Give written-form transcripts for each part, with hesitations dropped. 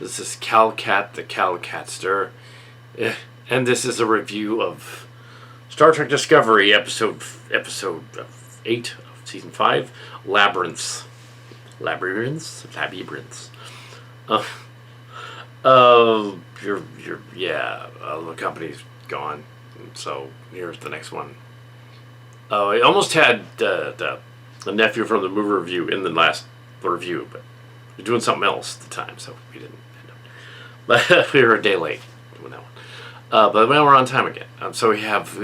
This is Calcat the Calcatster, and this is a review of Star Trek Discovery, episode 8 of season 5, Labyrinths. Labyrinths. The company's gone, so here's the next one. I almost had the nephew from the movie review in the last review, but we were doing something else at the time, so we didn't end up. But we were a day late doing that one. But now we're on time again. So we have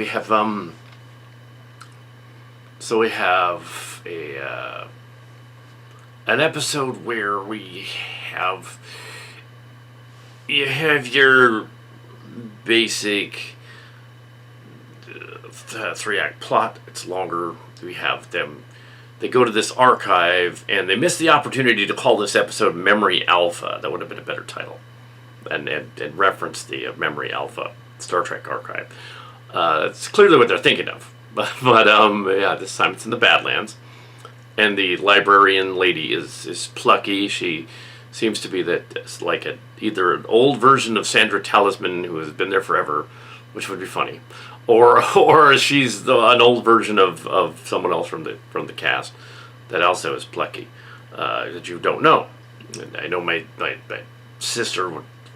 an episode where you have your basic 3-act plot. It's longer. We have them. They go to this archive, and they miss the opportunity to call this episode Memory Alpha. That would have been a better title, and reference the Memory Alpha Star Trek archive. It's clearly what they're thinking of. But this time it's in the Badlands, and the librarian lady is plucky. She seems to be either an old version of Sandra Talisman who has been there forever, which would be funny, or she's an old version of someone else from the cast that also is plucky, that you don't know. And I know my sister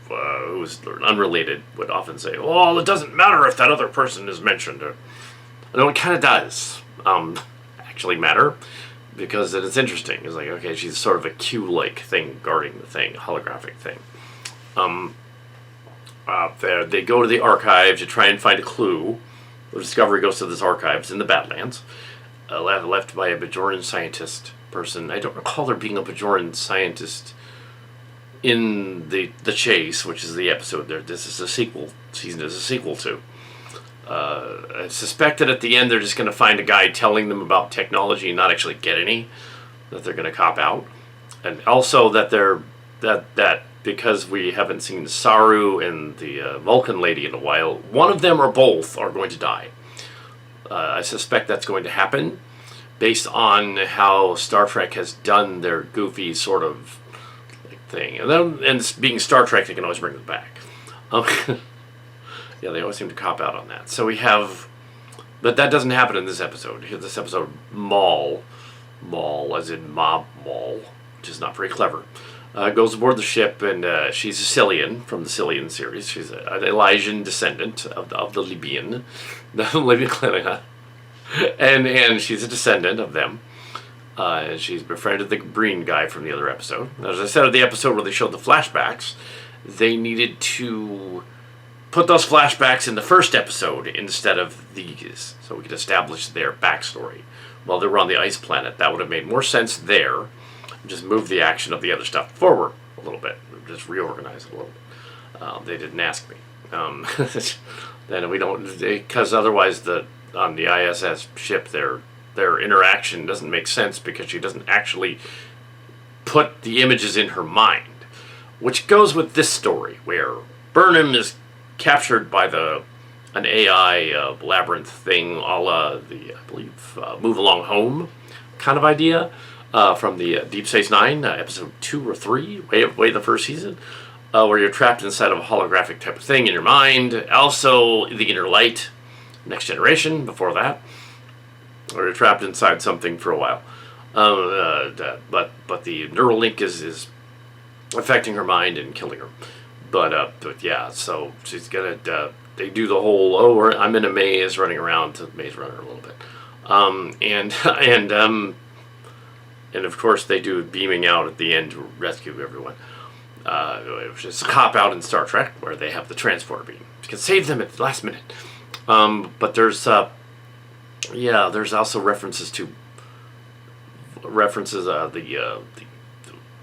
who's unrelated would often say, "Well, it doesn't matter if that other person is mentioned." No, it kind of does actually matter, because it's interesting. It's like, okay, she's sort of a Q-like thing guarding the thing, holographic thing. They go to the archive to try and find a clue. The Discovery goes to this archives in the Badlands, left by a Bajoran scientist person. I don't recall there being a Bajoran scientist in the Chase, which is the episode there. This is a sequel. Season is a sequel to. I suspect that at the end they're just going to find a guy telling them about technology and not actually get any. That they're going to cop out, and also that that because we haven't seen Saru and the Vulcan lady in a while, one of them or both are going to die. I suspect that's going to happen, based on how Star Trek has done their goofy sort of thing, and being Star Trek, they can always bring them back. Yeah, they always seem to cop out on that. So we have, but that doesn't happen in this episode. This episode, Maul, as in Mob Maul, which is not very clever, goes aboard the ship, and she's a Cillian from the Cillian series. She's an Elysian descendant of the Libyan, and she's a descendant of them. And she's befriended the Breen guy from the other episode. As I said, at the episode where they showed the flashbacks, they needed to put those flashbacks in the first episode instead of these, so we could establish their backstory while they were on the ice planet. That would have made more sense there. Just move the action of the other stuff forward a little bit. Just reorganize it a little bit. They didn't ask me. Then we don't, because otherwise on the ISS ship their interaction doesn't make sense, because she doesn't actually put the images in her mind, which goes with this story where Burnham is captured by an AI labyrinth thing, a la the, I believe, Move Along Home kind of idea from the Deep Space Nine, episode 2 or 3, way the first season, where you're trapped inside of a holographic type of thing in your mind. Also, The Inner Light, Next Generation, before that, or you're trapped inside something for a while. But the neural link is affecting her mind and killing her. But yeah, so she's gonna. They do the whole I'm in a maze running around to Maze Runner a little bit, and of course they do beaming out at the end to rescue everyone. Which is a cop out in Star Trek, where they have the transporter beam. You can save them at the last minute. But there's also references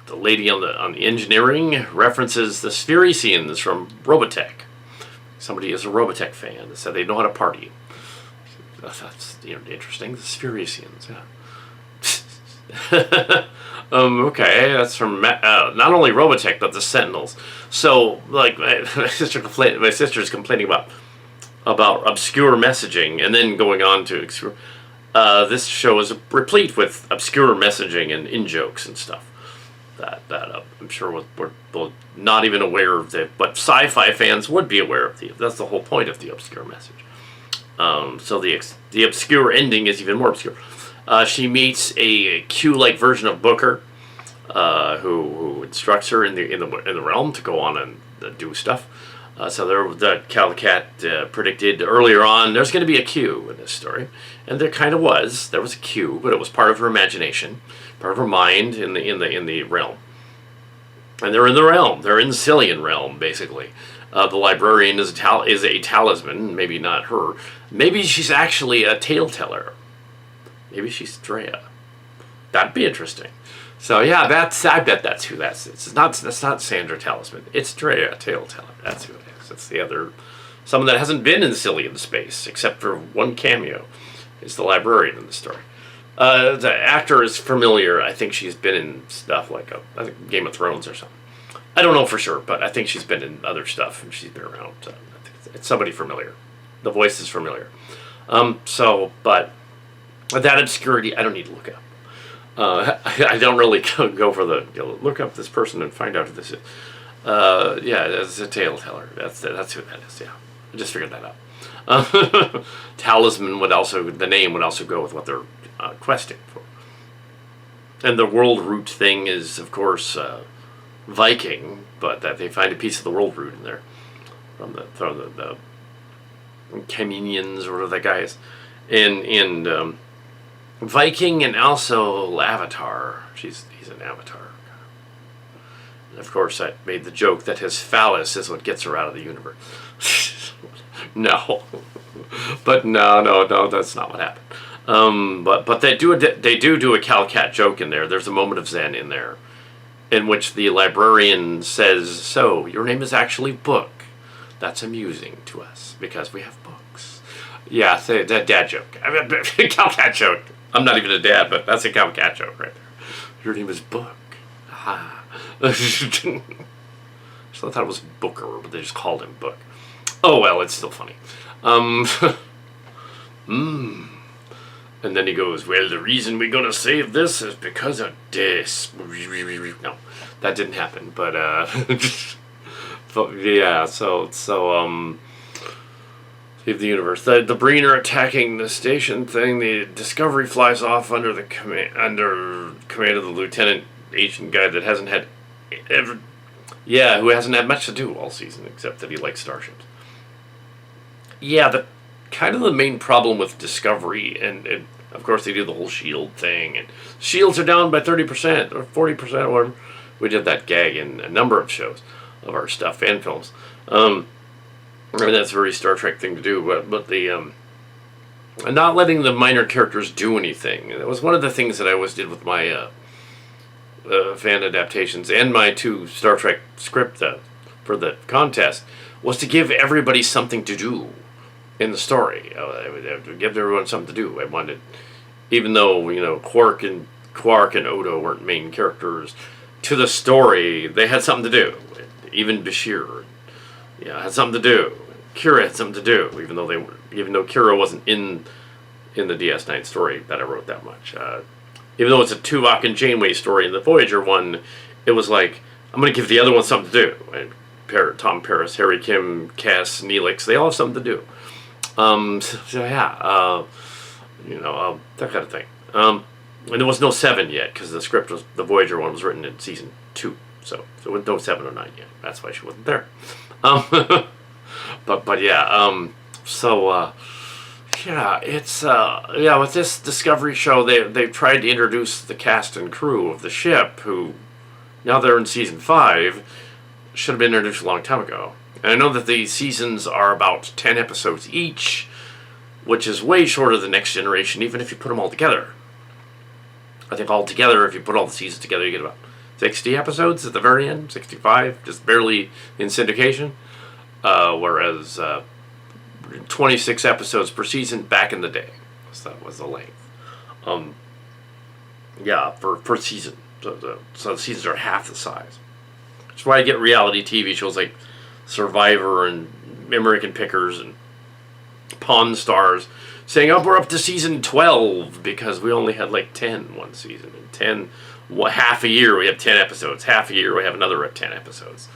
the lady on the engineering references the Sphericians from Robotech. Somebody is a Robotech fan that said they know how to party. That's interesting. The Sphericians, yeah. Okay, that's from not only Robotech but the Sentinels. So, like, my sister's complaining about obscure messaging, and then going on to this show is replete with obscure messaging and in-jokes and stuff. that I'm sure we're not even aware of that, but sci-fi fans would be aware of that's the whole point of the obscure message. So the obscure ending is even more obscure. She meets a Q-like version of Booker, who instructs her in the realm to go on and do stuff. So the Calicat predicted earlier on there's going to be a Q in this story, and there kind of was. There was a Q, but it was part of her imagination, part of her mind in the realm. And they're in the realm. They're in the Cillian realm, basically. The librarian is a talisman. Maybe not her. Maybe she's actually a tale teller. Maybe she's Drea. That'd be interesting. So yeah, I bet that's who that's. That's not Sandra Talisman. It's Drea Tale Teller. That's who it is. It's the other, someone that hasn't been in Cillian space except for one cameo. Is the librarian in the story. The actor is familiar. I think she's been in stuff like I think Game of Thrones or something. I don't know for sure, but I think she's been in other stuff and she's been around. I think it's somebody familiar. The voice is familiar. But that obscurity, I don't need to look up. I don't really go for the look up this person and find out who this is. Yeah, it's a tale teller. That's who that is. Yeah, I just figured that out. Talisman the name would also go with what they're questing for. And the world root thing is, of course, Viking, but that they find a piece of the world root in there from the Kamenians or whatever that guy is, and Viking, and also Avatar. He's an Avatar. And of course, I made the joke that his phallus is what gets her out of the universe. No, but no, that's not what happened. But they do a Calcat joke in there. There's a moment of Zen in there, in which the librarian says, "So your name is actually Book. That's amusing to us because we have books." Yeah, that dad joke. I mean, Calcat joke. I'm not even a dad, but that's a Calcat joke right there. Your name is Book. Ah. So I thought it was Booker, but they just called him Book. Oh well, it's still funny. And then he goes, "Well, the reason we're gonna save this is because of this." No, that didn't happen. But yeah. So save the universe. The Breen are attacking the station thing. The Discovery flies off under command of the lieutenant agent guy that hasn't had who hasn't had much to do all season except that he likes starships. Yeah, the main problem with Discovery, and of course they do the whole shield thing, and shields are down by 30% or 40% or whatever. We did that gag in a number of shows of our stuff and films. I mean, that's a very Star Trek thing to do, but the not letting the minor characters do anything. That was one of the things that I always did with my fan adaptations and my 2 Star Trek script for the contest, was to give everybody something to do in the story. I would have to give everyone something to do. I wanted, even though Quark and Odo weren't main characters to the story, they had something to do. Even Bashir, had something to do. Kira had something to do, even though Kira wasn't in the DS9 story that I wrote that much. Even though it's a Tuvok and Janeway story in the Voyager one, it was like, I'm going to give the other one something to do. And Tom Paris, Harry Kim, Cass, Neelix, they all have something to do. That kind of thing. And there was no 7 yet, because the Voyager one was written in season 2. So there was no 7 or 9 yet. That's why she wasn't there. With this Discovery show, they've tried to introduce the cast and crew of the ship, who, now they're in season 5, should have been introduced a long time ago. And I know that the seasons are about 10 episodes each, which is way shorter than Next Generation, even if you put them all together. I think all together, if you put all the seasons together, you get about 60 episodes at the very end, 65, just barely in syndication. Whereas 26 episodes per season back in the day. So that was the length. Per season. So the seasons are half the size. That's why I get reality TV shows like Survivor and American Pickers and Pawn Stars. saying, "Oh, we're up to season 12 because we only had like 10 one season, and 10 half a year we have 10 episodes, half a year we have another 10 episodes."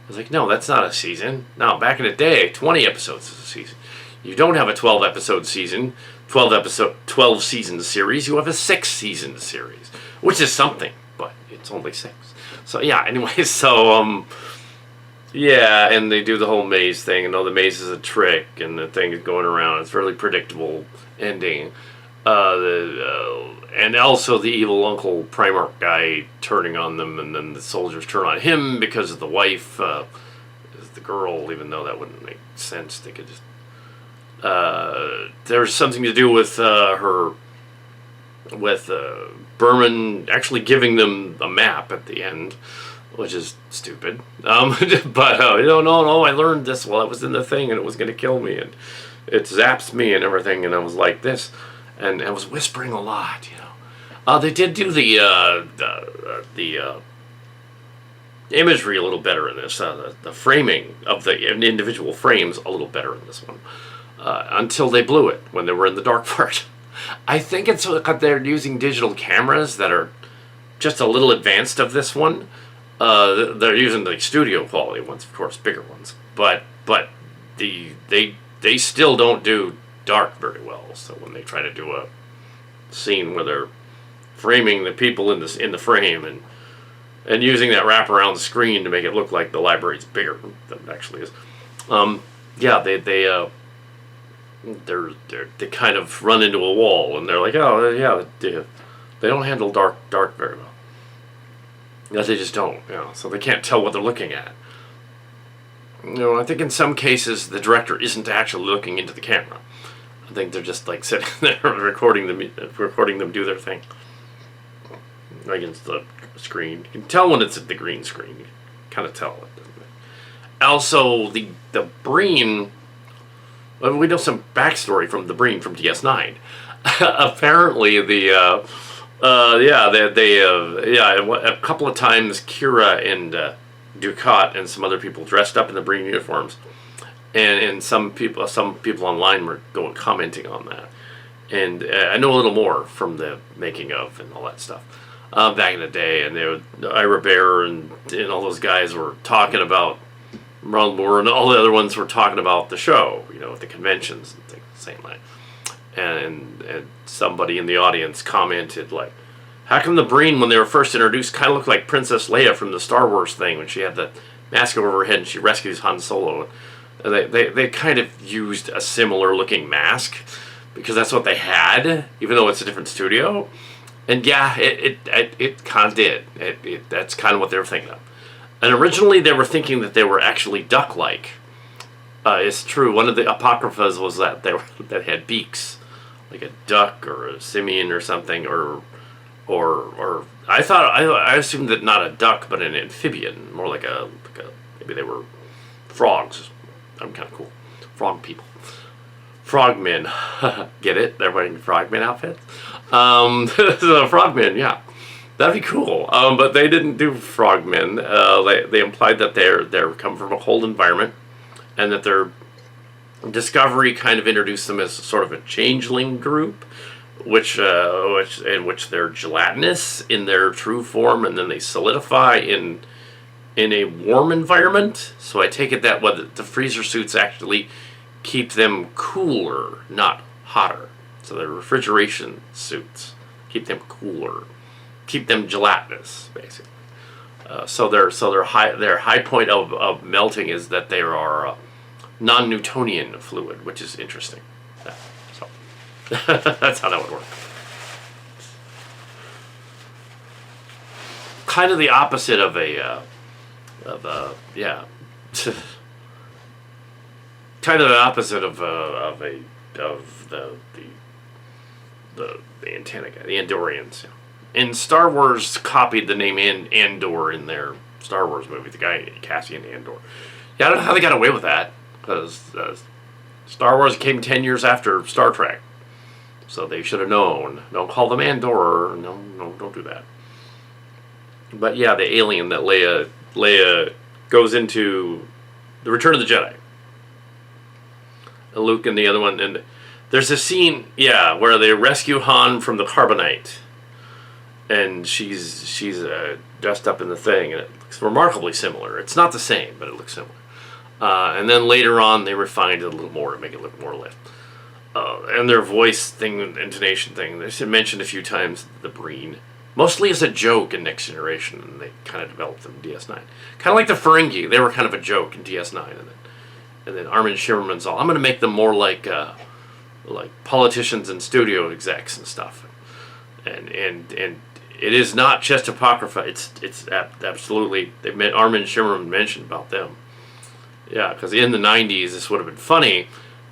I was like, no, that's not a season. No, back in the day, 20 episodes is a season. You don't have a 12 episode season, 12 season series. You have a 6 season series, which is something, but it's only 6. So yeah, anyway, so yeah, and they do the whole maze thing, and the maze is a trick, and the thing is going around. It's really predictable ending. And also the evil Uncle Primarch guy turning on them, and then the soldiers turn on him because of the wife is the girl, even though that wouldn't make sense. They could just there's something to do with Berman actually giving them a map at the end, which is stupid. But no, I learned this while I was in the thing, and it was going to kill me, and it zaps me and everything, and I was like this, and I was whispering a lot, They did do the imagery a little better in this. The framing of the individual frames a little better in this one, until they blew it when they were in the dark part. I think it's because they're using digital cameras that are just a little advanced of this one. They're using the studio quality ones, of course, bigger ones, but they still don't do dark very well. So when they try to do a scene where they're framing the people in the frame and using that wrap around the screen to make it look like the library's bigger than it actually is, they kind of run into a wall, and they're like, oh yeah, they don't handle dark very well. Yeah, they just don't, so they can't tell what they're looking at. I think in some cases the director isn't actually looking into the camera. I think they're just like sitting there recording them do their thing against the screen. You can tell when it's at the green screen. You kind of tell it, doesn't it? Also, the Breen. Well, we know some backstory from the Breen from DS9. Apparently, a couple of times Kira and Ducat and some other people dressed up in the Breen uniforms, and some people online were commenting on that. And I know a little more from the making of and all that stuff back in the day. And Ira Bear and all those guys were talking about Ron Moore, and all the other ones were talking about the show, at the conventions and things, same like. And somebody in the audience commented, like, how come the Breen, when they were first introduced, kind of looked like Princess Leia from the Star Wars thing when she had the mask over her head and she rescues Han Solo? And they kind of used a similar looking mask because that's what they had, even though it's a different studio. And yeah, it kind of did. That's kind of what they were thinking of. And originally they were thinking that they were actually duck-like. It's true. One of the apocryphas was that that had beaks, like a duck or a simian or something, or I assumed that not a duck but an amphibian, more like a maybe they were frogs. I'm kind of cool. Frog people. Frogmen. Get it? They're wearing frogmen outfits? So frogmen, yeah. That'd be cool. But they didn't do frogmen. They implied that they're come from a cold environment, and that their discovery kind of introduced them as sort of a changeling group, in which they're gelatinous in their true form, and then they solidify in a warm environment. So I take it that the freezer suits actually keep them cooler, not hotter. So they're refrigeration suits. Keep them cooler. Keep them gelatinous, basically. So their high point of melting is that they are non-Newtonian fluid, which is interesting. Yeah, so that's how that would work. Kind of the opposite of kind of the opposite of the antenna guy, the Andorians. And Star Wars copied the name Andor in their Star Wars movie, the guy Cassian Andor. Yeah, I don't know how they got away with that, because Star Wars came 10 years after Star Trek, so they should have known. Don't call them Andor. No, don't do that. But yeah, the alien that Leia goes into the Return of the Jedi. And Luke and the other one, and There's a scene, yeah, where they rescue Han from the carbonite, and she's dressed up in the thing, and it looks remarkably similar. It's not the same, but it looks similar. And then later on, they refined it a little more to make it look more lit. And their voice thing, intonation thing, they mentioned a few times the Breen, mostly as a joke in Next Generation, and they kind of developed them in DS9. Kind of like the Ferengi, they were kind of a joke in DS9, and then Armin Shimmerman's all, I'm going to make them more like politicians and studio execs and stuff, and it is not just Apocrypha. It's absolutely, Armin Shimmerman mentioned about them. Yeah, because in the 90s, this would have been funny.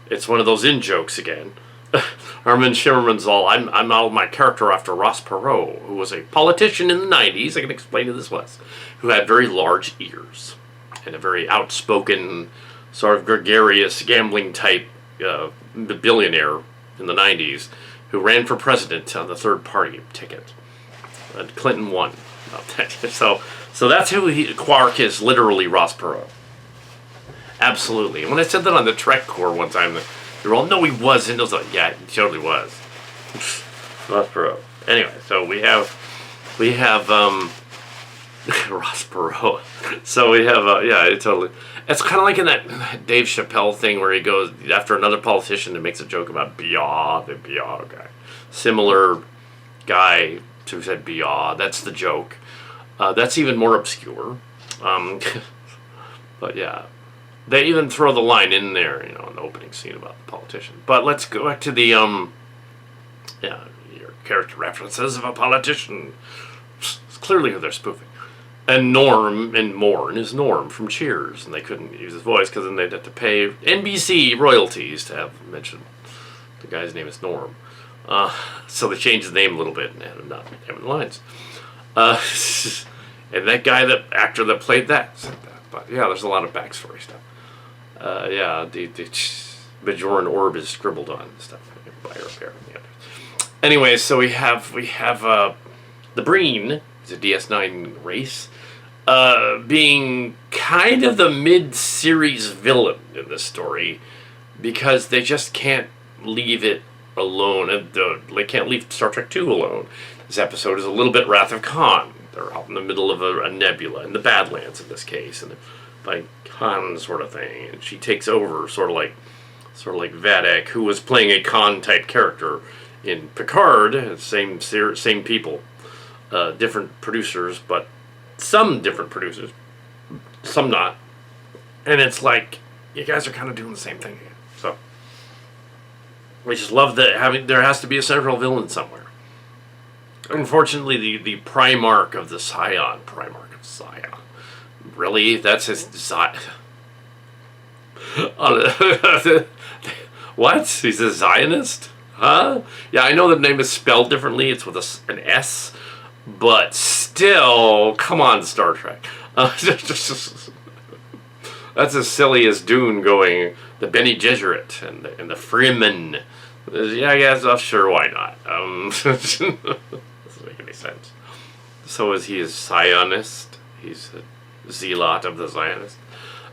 It's one of those in-jokes again. Armin Shimmerman's all, I'm modeled my character after Ross Perot, who was a politician in the 90s, I can explain who this was, who had very large ears, and a very outspoken, sort of gregarious, gambling-type billionaire in the 90s, who ran for president on the third-party ticket. Clinton won. So that's who Quark is, literally Ross Perot. Absolutely. And when I said that on the Trek Corps one time, they were all, no, he wasn't. I was like, yeah, he totally was. Ross Perot. Anyway, so we have Ross Perot. So we have, yeah, it totally. It's kind of like in that Dave Chappelle thing where he goes after another politician and makes a joke about Biaw, the Biaw guy. Similar guy who said Biaw. That's the joke. That's even more obscure. But yeah. They even throw the line in there, in the opening scene about the politician. But let's go back to the, your character references of a politician. It's clearly who they're spoofing. And Norm, and Morn is Norm from Cheers, and they couldn't use his voice because then they'd have to pay NBC royalties to have mentioned the guy's name is Norm. So they changed his name a little bit and had him not having lines. And that guy, the actor that played that, said that. But yeah, there's a lot of backstory stuff. The Bajoran orb is scribbled on and stuff by her apparently. Anyway, so we have the Breen, is a DS9 race, being kind of the mid-series villain in this story because they just can't leave it alone. They can't leave Star Trek II alone. This episode is a little bit Wrath of Khan. They're out in the middle of a nebula, in the Badlands in this case, and by Khan sort of thing, and she takes over, sort of like Vadek, who was playing a Khan type character in Picard. Same people, different producers, but some different producers, some not, and it's like you guys are kind of doing the same thing again. So we just love that there has to be a central villain somewhere. Unfortunately, the Primarch of Zion. Really? That's his Zion. What? He's a Zionist? Huh? Yeah, I know the name is spelled differently. It's with an S. But still, come on, Star Trek. That's as silly as Dune going, the Bene Gesserit and the Freeman. Yeah, I guess, sure, why not? Doesn't make any sense. So is he a Zionist? He's a zealot of the Zionist.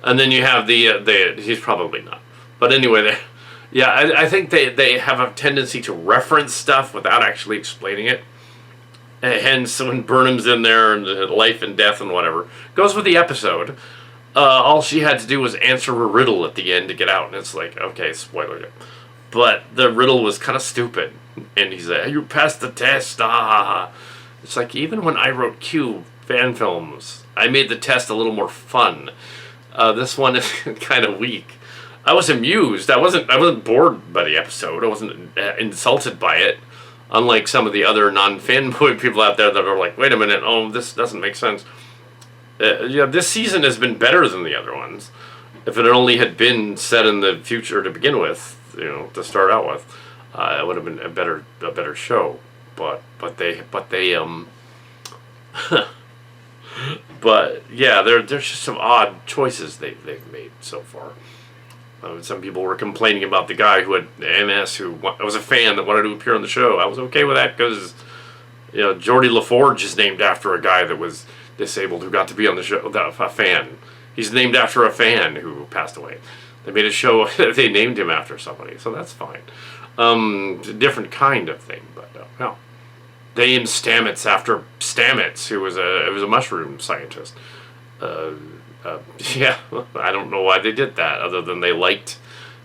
And then you have he's probably not. But anyway, I think they have a tendency to reference stuff without actually explaining it. And hence, when Burnham's in there and life and death and whatever, goes with the episode. All she had to do was answer a riddle at the end to get out. And it's like, okay, spoiler. But the riddle was kind of stupid. And he's like, you passed the test. It's like, even when I wrote Q fan films, I made the test a little more fun. This one is kind of weak. I was amused. I wasn't bored by the episode. I wasn't insulted by it. Unlike some of the other non-fanboy people out there that are like, wait a minute, this doesn't make sense. This season has been better than the other ones. If it only had been set in the future to begin with, to start out with, it would have been a better show. But yeah, there's just some odd choices they've made so far. Some people were complaining about the guy who had MS, who was a fan that wanted to appear on the show. I was okay with that because, Geordie LaForge is named after a guy that was disabled who got to be on the show. A fan. He's named after a fan who passed away. They made a show. They named him after somebody, so that's fine. Different kind of thing, but no. Named Stamets after Stamets, who was a mushroom scientist. Uh, yeah, I don't know why they did that, other than they liked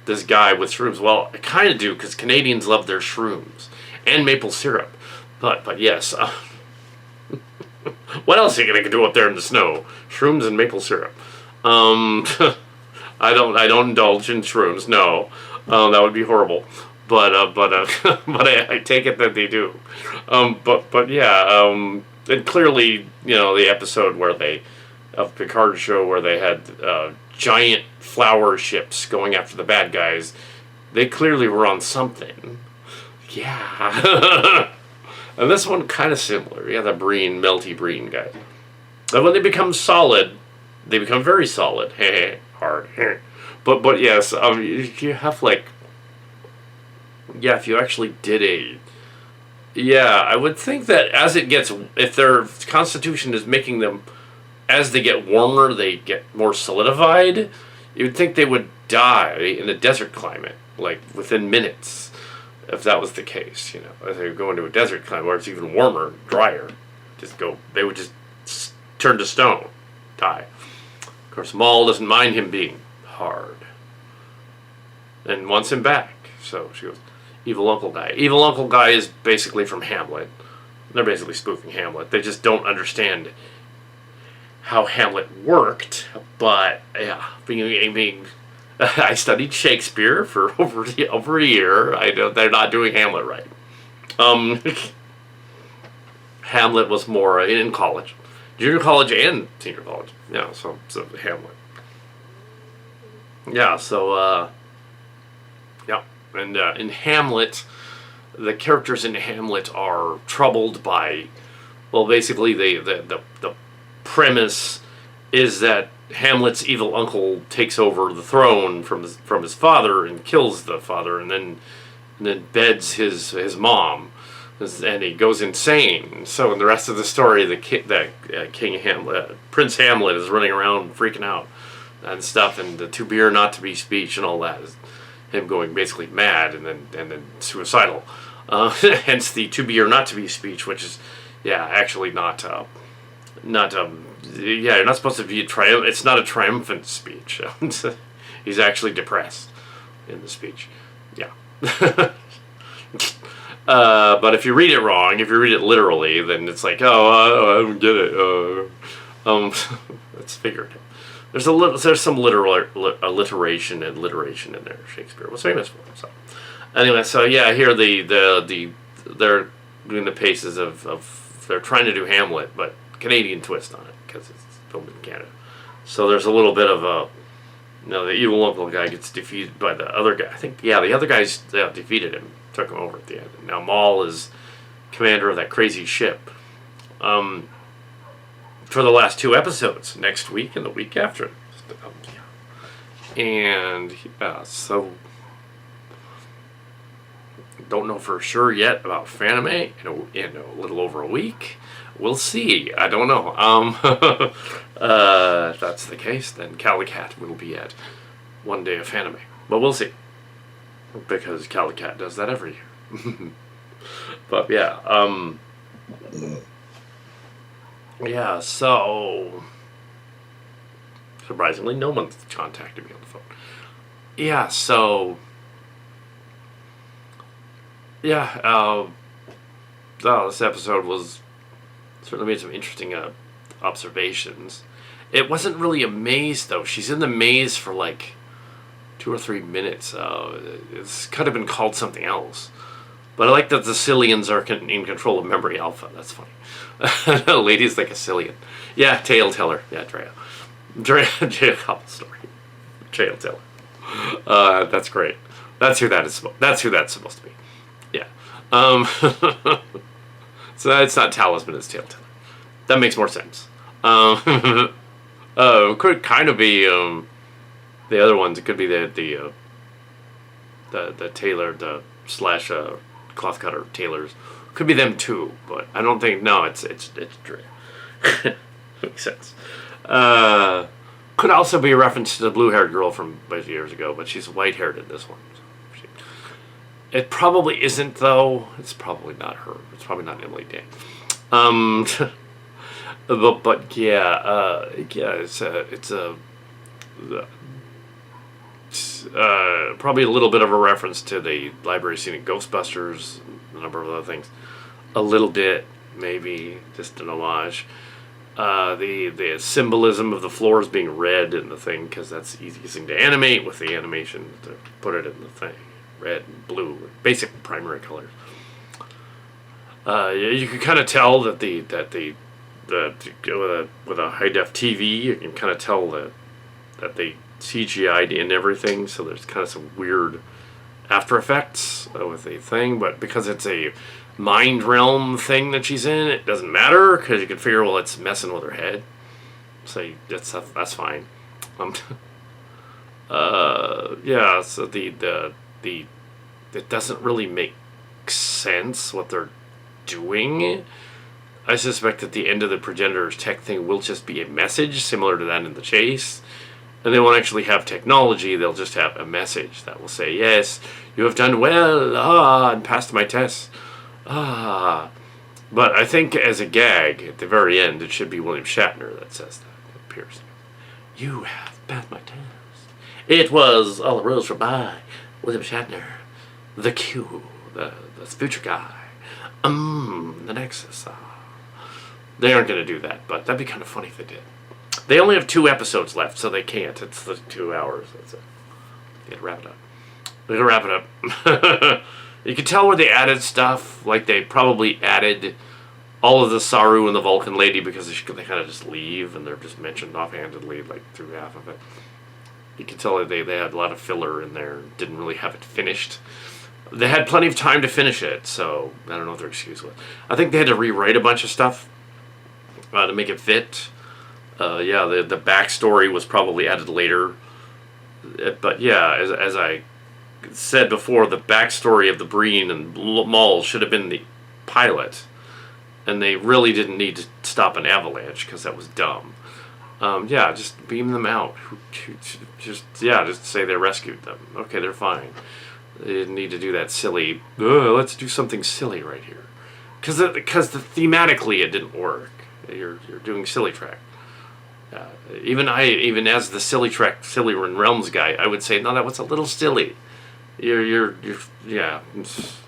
this guy with shrooms. Well, I kind of do, because Canadians love their shrooms and maple syrup. But yes, what else are you gonna do up there in the snow? Shrooms and maple syrup. I don't indulge in shrooms. No, that would be horrible. But I take it that they do. But yeah. And clearly, the episode where of Picard show where they had giant flower ships going after the bad guys, they clearly were on something. Yeah. And this one kind of similar. Yeah, the melty breen guy. And when they become solid, they become very solid. Hard. But yes, you have if you actually did I would think that if their constitution is making them, as they get warmer, they get more solidified, you'd think they would die in a desert climate, like within minutes, if that was the case, If they go into a desert climate where it's even warmer, drier, they would just turn to stone, die. Of course, Maul doesn't mind him being hard and wants him back, so she goes, evil uncle guy. Evil uncle guy is basically from Hamlet. They're basically spoofing Hamlet. They just don't understand how Hamlet worked. But yeah, being I studied Shakespeare for over a year. I know they're not doing Hamlet right. Hamlet was more in college, junior college and senior college. Yeah, so Hamlet. Yeah, so yeah. And in Hamlet, the characters in Hamlet are troubled by, well, basically the premise is that Hamlet's evil uncle takes over the throne from his father and kills the father, and then beds his mom, and he goes insane. So in the rest of the story, King Hamlet, Prince Hamlet, is running around freaking out and stuff, and the to be or not to be speech and all that is him going basically mad and then suicidal. Hence the to be or not to be speech, which is actually not you're not supposed to be it's not a triumphant speech. He's actually depressed in the speech. Yeah. But if you read it wrong, if you read it literally, then it's like, I don't get it. It's figurative. There's some alliteration and alliteration in there. Shakespeare was famous for. So anyway, here they're doing the paces of they're trying to do Hamlet, but Canadian twist on it because it's filmed in Canada. So there's a little bit of the evil local guy gets defeated by the other guy. I think the other guys defeated him, took him over at the end. Now Maul is commander of that crazy ship. For the last 2 episodes, next week and the week after. And so don't know for sure yet about Fanime in a little over a week. We'll see. I don't know. If that's the case, then Calicat will be at one day of Fanime. But we'll see. Because Calicat does that every year. But yeah, so surprisingly, no one's contacted me on the phone. Yeah, so this episode was certainly made some interesting observations. It wasn't really a maze though. She's in the maze for like 2 or 3 minutes. It's could have been called something else. But I like that the Cillians are in control of Memory Alpha. That's funny. Lady's like a Cillian. Yeah, Tale Teller. Yeah, Drea couple story. Tale Teller. That's great. That's who that's supposed to be. Yeah. So it's not Talisman, it's Tale Teller. That makes more sense. Could kind of be the other ones. It could be the tailor, the slash cloth cutter tailors. Could be them too, but I don't think. No, it's Dre. Makes sense. Could also be a reference to the blue-haired girl from years ago, but she's white-haired in this one. So It probably isn't, though. It's probably not her. It's probably not Emily Day. Um, but yeah, probably a little bit of a reference to the library scene in Ghostbusters, a number of other things. A little bit, maybe, just an homage. The symbolism of the floors being red in the thing, because that's the easiest thing to animate with the animation, to put it in the thing. Red and blue, basic primary colors. You can kind of tell that with a high def TV, you can kind of tell that they CGI'd in everything, so there's kind of some weird after effects with the thing, but because it's a mind realm thing that she's in, it doesn't matter, because you can figure, well, it's messing with her head, so that's fine. Yeah, so the it doesn't really make sense what they're doing. I suspect at the end of the Progenitors tech thing will just be a message similar to that in The Chase. And they won't actually have technology, they'll just have a message that will say, yes, you have done well, and passed my test. But I think as a gag, at the very end, it should be William Shatner that says that. It appears. You have passed my test. It was all the rules were by William Shatner. The Q, the future guy. The Nexus. They aren't going to do that, but that'd be kind of funny if they did. They only have 2 episodes left, so they can't. It's the 2 hours. That's it. You gotta wrap it up. We gotta wrap it up. You can tell where they added stuff. Like they probably added all of the Saru and the Vulcan lady because they kind of just leave and they're just mentioned offhandedly like through half of it. You can tell that they had a lot of filler in there. Didn't really have it finished. They had plenty of time to finish it, so I don't know what their excuse was. I think they had to rewrite a bunch of stuff to make it fit. Yeah, the backstory was probably added later. But yeah, as I said before, the backstory of the Breen and Maul should have been the pilot. And they really didn't need to stop an avalanche because that was dumb. Yeah, just beam them out. Just say they rescued them. Okay, they're fine. They didn't need to do that silly, let's do something silly right here. Because thematically it didn't work. You're doing silly track. Even as the silly Realms guy, I would say, no, that was a little silly. Yeah,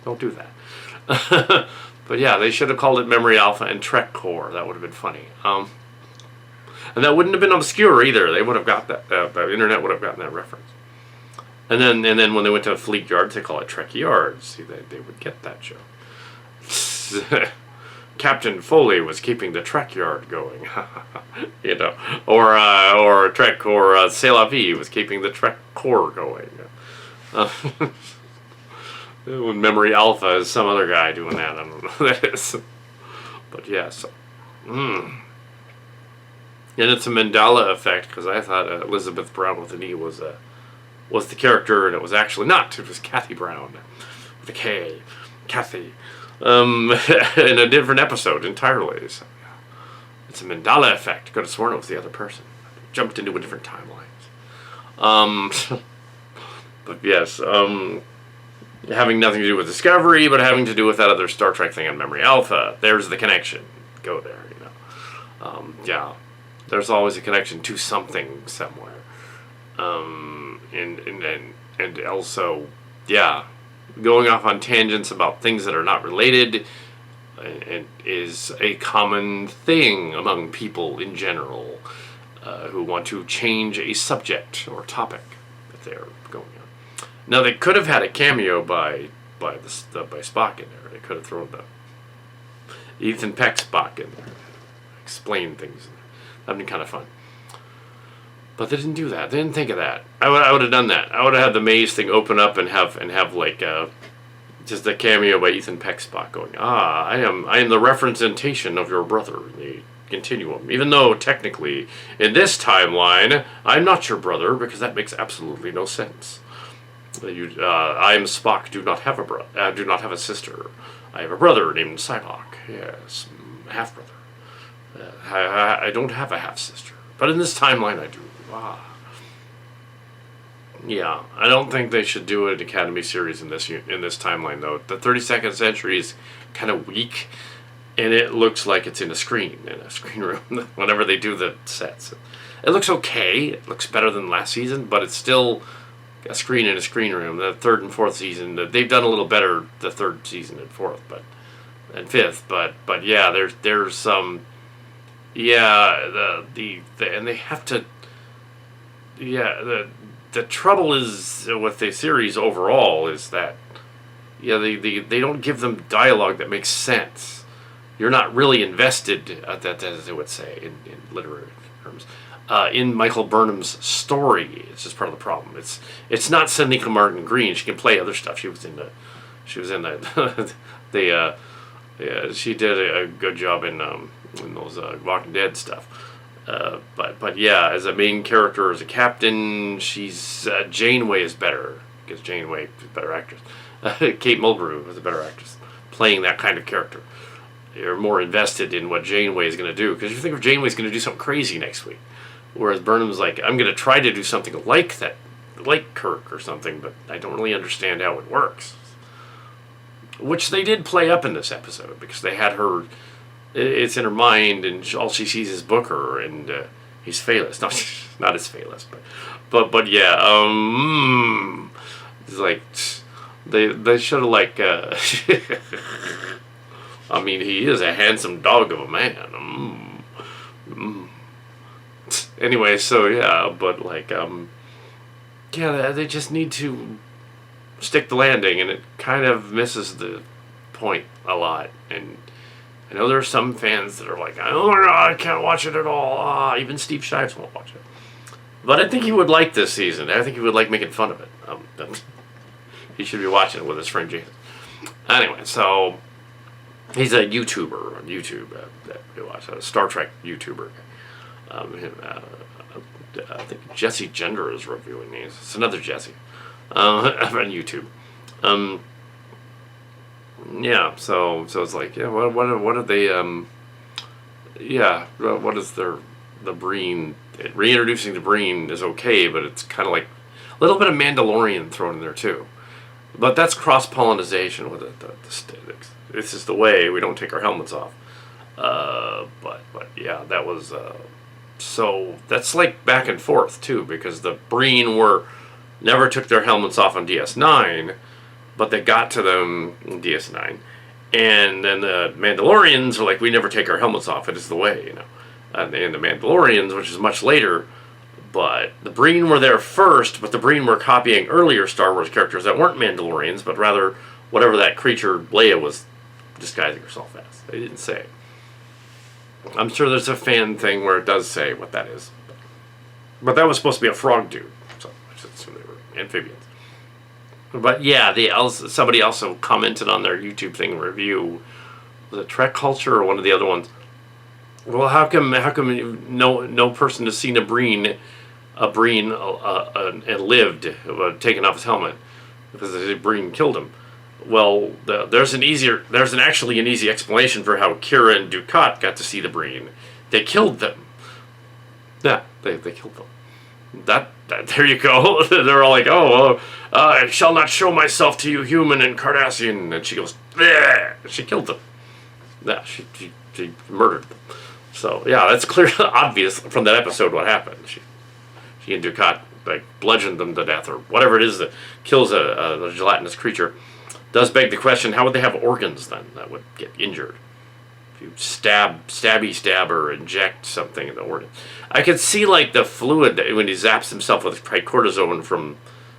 don't do that. But yeah, they should have called it Memory Alpha and Trek Core. That would have been funny. And that wouldn't have been obscure either. They would have got that. The internet would have gotten that reference. And then when they went to Fleet Yards, they call it Trek Yards. See, they would get that joke. Captain Foley was keeping the Trek Yard going, you know, or Trek or C'est la Vie was keeping the Trek Core going. When Memory Alpha is some other guy doing that, I don't know who that is. But yeah, so. And it's a Mandela effect because I thought Elizabeth Brown with an E was the character, and it was actually not. It was Kathy Brown with a K, Kathy, in a different episode entirely. So, yeah. It's a Mandela effect. Could have sworn it was the other person. Jumped into a different timeline. But yes, having nothing to do with Discovery, but having to do with that other Star Trek thing on Memory Alpha. There's the connection. Go there, you know. Yeah, there's always a connection to something somewhere. And also, yeah, going off on tangents about things that are not related and is a common thing among people in general who want to change a subject or topic that they're going on. Now they could have had a cameo by Spock in there. They could have thrown the Ethan Peck Spock in there, explain things. That'd been kind of fun. But they didn't do that. They didn't think of that. I would have done that. I would have had the maze thing open up and have like just a cameo by Ethan Peck Spock going, I am the representation of your brother in the continuum. Even though technically in this timeline I'm not your brother because that makes absolutely no sense. I am Spock. Do not have a brother. Do not have a sister. I have a brother named Cyborg. Yes, half brother. I don't have a half sister. But in this timeline I do. Yeah, I don't think they should do an Academy series in this timeline though. The 32nd Century is kind of weak, and it looks like it's in a screen room. Whenever they do the sets, it looks okay. It looks better than last season, but it's still a screen in a screen room. The third and fourth season, they've done a little better. The third season and fourth, and fifth, but yeah, there's some, yeah, the and they have to, yeah, the trouble is with the series overall is that, yeah, they don't give them dialogue that makes sense. You're not really invested, that as they would say in literary terms, in Michael Burnham's story. It's just part of the problem. It's not Sonequa Martin Green. She can play other stuff. She was in the the yeah, she did a good job in those Walking Dead stuff. But yeah, as a main character, as a captain, she's Janeway is better because Janeway is a better actress. Kate Mulgrew is a better actress playing that kind of character. You're more invested in what Janeway is going to do because you think of Janeway's going to do something crazy next week, whereas Burnham's like, I'm going to try to do something like that, like Kirk or something, but I don't really understand how it works. Which they did play up in this episode because they had her. It's in her mind, and all she sees is Booker, and he's Phaelus. No, not as Phaelus, but yeah. It's like they should have like. I mean, he is a handsome dog of a man. Anyway, so yeah, but like yeah, they just need to stick the landing, and it kind of misses the point a lot, and. I know there are some fans that are like, oh my god, I can't watch it at all. Even Steve Shives won't watch it. But I think he would like this season. I think he would like making fun of it. He should be watching it with his friend Jason. Anyway, so he's a YouTuber on YouTube that we watch, a Star Trek YouTuber. I think Jesse Gender is reviewing these. It's another Jesse on YouTube. Yeah, so it's like, yeah, what are they, yeah, what is the Breen, reintroducing the Breen is okay, but it's kind of like a little bit of Mandalorian thrown in there too. But that's cross-pollination with the sticks. This is the way, we don't take our helmets off. But yeah, that was, so that's like back and forth too, because the Breen never took their helmets off on DS9, but they got to them in DS9, and then the Mandalorians are like, we never take our helmets off. It is the way, you know. And the Mandalorians, which is much later, but the Breen were there first. But the Breen were copying earlier Star Wars characters that weren't Mandalorians, but rather whatever that creature Leia was disguising herself as. They didn't say. I'm sure there's a fan thing where it does say what that is, but that was supposed to be a frog dude, so I should assume they were amphibians. But yeah, somebody also commented on their YouTube thing review. Was it Trek Culture or one of the other ones? Well, how come no person has seen a Breen and lived, taken off his helmet because the Breen killed him? Well, there's actually an easy explanation for how Kira and Dukat got to see the Breen. They killed them. Yeah, they killed them. That there you go. They're all like, oh, I shall not show myself to you, human and Cardassian. And she goes, bleh. She killed them. Yeah, she murdered them. So yeah, that's clearly obvious from that episode what happened. She and Dukat like bludgeoned them to death or whatever it is that kills a gelatinous creature. Does beg the question: how would they have organs then that would get injured? You stab or inject something in the organ. I could see like the fluid when he zaps himself with tricortisone from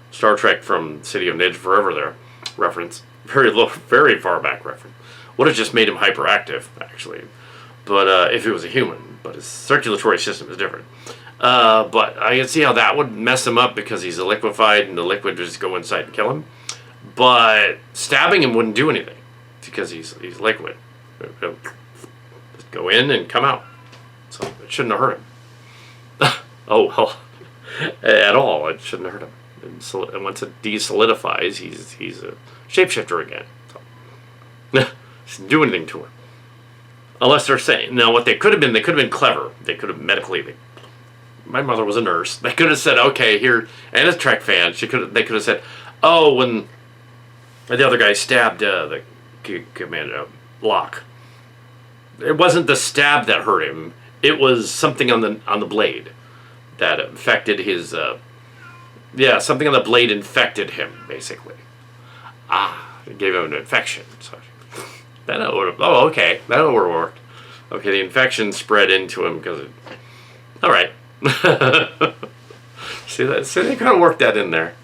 Star Trek from City of Nidge Forever there. Reference. Very far back reference. Would have just made him hyperactive, actually. But if he was a human. But his circulatory system is different. But I can see how that would mess him up because he's a liquefied and the liquid would just go inside and kill him. But stabbing him wouldn't do anything because he's liquid. Just go in and come out. So it shouldn't have hurt him. Oh, well, at all. It shouldn't have hurt him. And once it desolidifies, he's a shapeshifter again. So doesn't do anything to him. Unless they're saying, now what they could have been clever. They could have medically my mother was a nurse. They could have said, okay, here, and a Trek fan. They could have said, oh, when the other guy stabbed the commander Locke, it wasn't the stab that hurt him. It was something on the blade that infected his. Something on the blade infected him, basically. It gave him an infection. So that would have. Oh, okay, that would have worked. Okay, the infection spread into him because. All right. See that? See, they kind of worked that in there.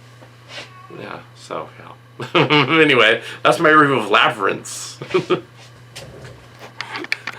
Yeah. So yeah. Anyway, that's my review of Labyrinths.